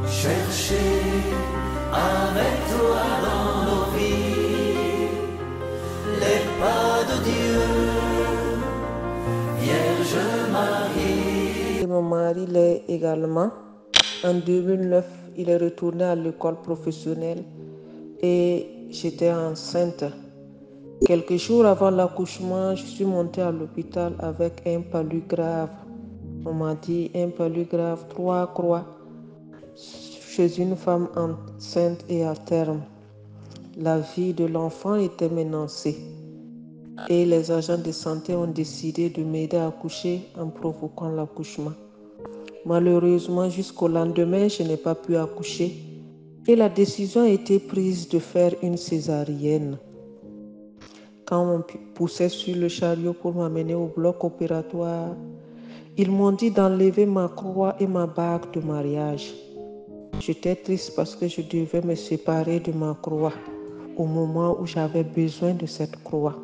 Chercher avec toi dans nos vies les pas de Dieu, Vierge Marie. Mon mari l'est également. En 2009, il est retourné à l'école professionnelle et j'étais enceinte. Quelques jours avant l'accouchement, je suis montée à l'hôpital avec un palu grave. On m'a dit un palu grave, 3 croix chez une femme enceinte et à terme. La vie de l'enfant était menacée et les agents de santé ont décidé de m'aider à accoucher en provoquant l'accouchement. Malheureusement, jusqu'au lendemain, je n'ai pas pu accoucher et la décision a été prise de faire une césarienne. Quand on me poussait sur le chariot pour m'amener au bloc opératoire, ils m'ont dit d'enlever ma croix et ma bague de mariage. J'étais triste parce que je devais me séparer de ma croix au moment où j'avais besoin de cette croix.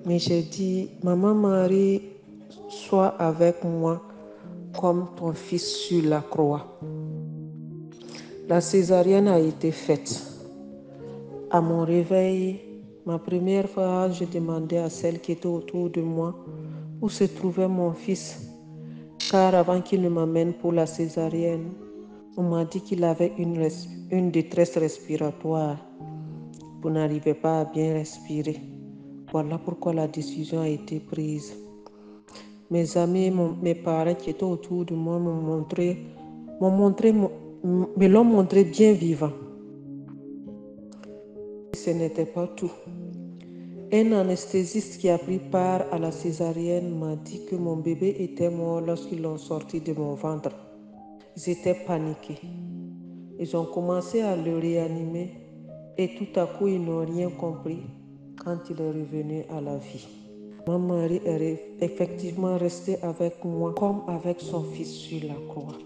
Mais j'ai dit, Maman Marie, sois avec moi comme ton fils sur la croix. La césarienne a été faite. À mon réveil, ma première fois, je demandais à celle qui était autour de moi où se trouvait mon fils. Car avant qu'il ne m'amène pour la césarienne, on m'a dit qu'il avait une détresse respiratoire. Vous n'arrivez pas à bien respirer. Voilà pourquoi la décision a été prise. Mes amis, mes parents qui étaient autour de moi me l'ont montré bien vivant. Ce n'était pas tout. Un anesthésiste qui a pris part à la césarienne m'a dit que mon bébé était mort lorsqu'ils l'ont sorti de mon ventre. Ils étaient paniqués. Ils ont commencé à le réanimer et tout à coup, ils n'ont rien compris quand il est revenu à la vie. Mon mari est effectivement resté avec moi comme avec son fils sur la croix.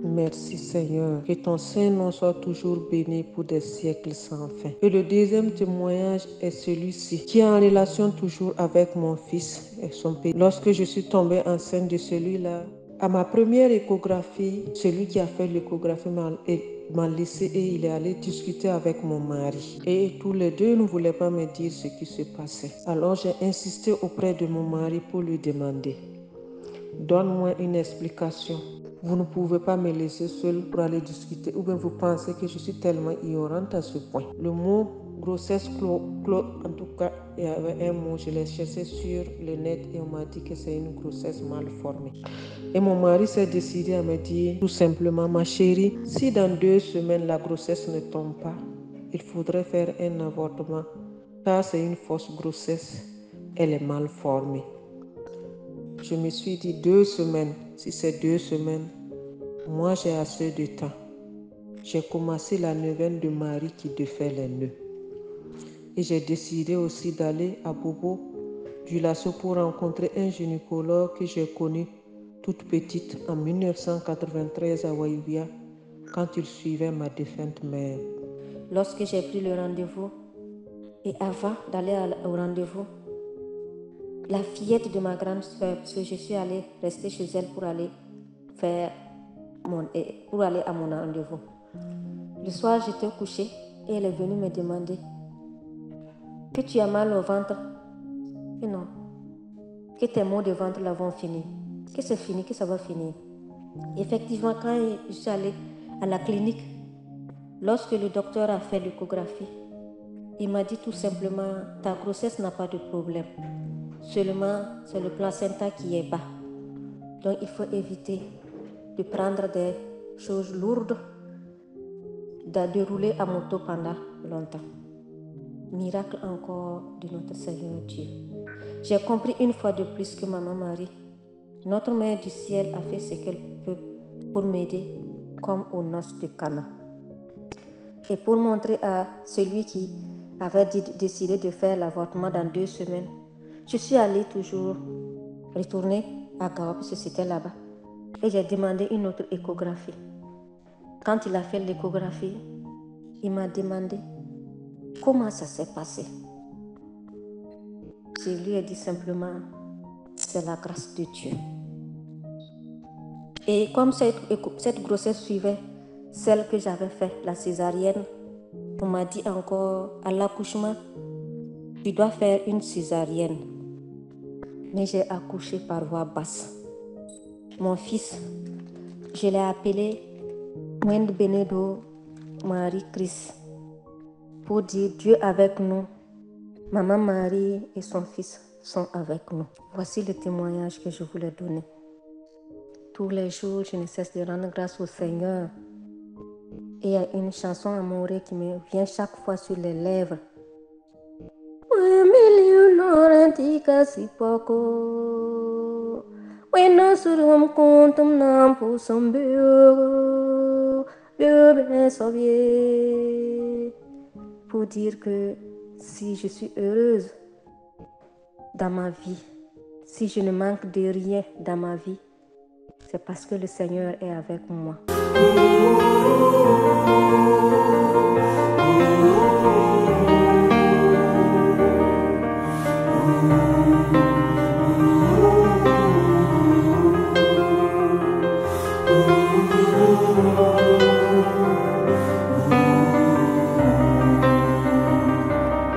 Merci Seigneur, que ton Saint-Nom soit toujours béni pour des siècles sans fin. Et le deuxième témoignage est celui-ci, qui est en relation toujours avec mon fils et son pays. Lorsque je suis tombée enceinte de celui-là, à ma première échographie, celui qui a fait l'échographie m'a laissé et il est allé discuter avec mon mari. Et tous les deux ne voulaient pas me dire ce qui se passait. Alors j'ai insisté auprès de mon mari pour lui demander, donne-moi une explication. Vous ne pouvez pas me laisser seule pour aller discuter ou bien vous pensez que je suis tellement ignorante à ce point. Le mot grossesse en tout cas, il y avait un mot, je l'ai cherché sur le net et on m'a dit que c'est une grossesse mal formée. Et mon mari s'est décidé à me dire tout simplement, ma chérie, si dans 2 semaines la grossesse ne tombe pas, il faudrait faire un avortement car c'est une fausse grossesse, elle est mal formée. Je me suis dit 2 semaines, si c'est 2 semaines, moi j'ai assez de temps. J'ai commencé la neuvaine de Marie qui défait les nœuds. Et j'ai décidé aussi d'aller à Bobo du Lasso pour rencontrer un gynécologue que j'ai connu toute petite en 1993 à Waïbia quand il suivait ma défunte mère. Lorsque j'ai pris le rendez-vous et avant d'aller au rendez-vous, la fillette de ma grande soeur, parce que je suis allée rester chez elle pour aller à mon rendez-vous. Le soir, j'étais couchée et elle est venue me demander que tu as mal au ventre. Et non, que tes maux de ventre là vont finir, que c'est fini, que ça va finir. Effectivement, quand je suis allée à la clinique, lorsque le docteur a fait l'échographie, il m'a dit tout simplement, ta grossesse n'a pas de problème. Seulement, c'est le placenta qui est bas. Donc, il faut éviter de prendre des choses lourdes, de rouler à moto pendant longtemps. Miracle encore de notre Seigneur Dieu. J'ai compris une fois de plus que Maman Marie, notre Mère du ciel, a fait ce qu'elle peut pour m'aider comme aux noces de Cana. Et pour montrer à celui qui avait décidé de faire l'avortement dans 2 semaines, je suis allée toujours retourner à Gao, parce que c'était là-bas. Et j'ai demandé une autre échographie. Quand il a fait l'échographie, il m'a demandé comment ça s'est passé. Je lui ai dit simplement, c'est la grâce de Dieu. Et comme cette grossesse suivait celle que j'avais faite, la césarienne, on m'a dit encore à l'accouchement, tu dois faire une césarienne. Mais j'ai accouché par voie basse. Mon fils, je l'ai appelé Wend Benedo Marie-Christ pour dire Dieu avec nous. Maman Marie et son fils sont avec nous. Voici le témoignage que je voulais donner. Tous les jours, je ne cesse de rendre grâce au Seigneur. Et il y a une chanson amoureuse qui me vient chaque fois sur les lèvres. Pour dire que si je suis heureuse dans ma vie, si je ne manque de rien dans ma vie, c'est parce que le Seigneur est avec moi.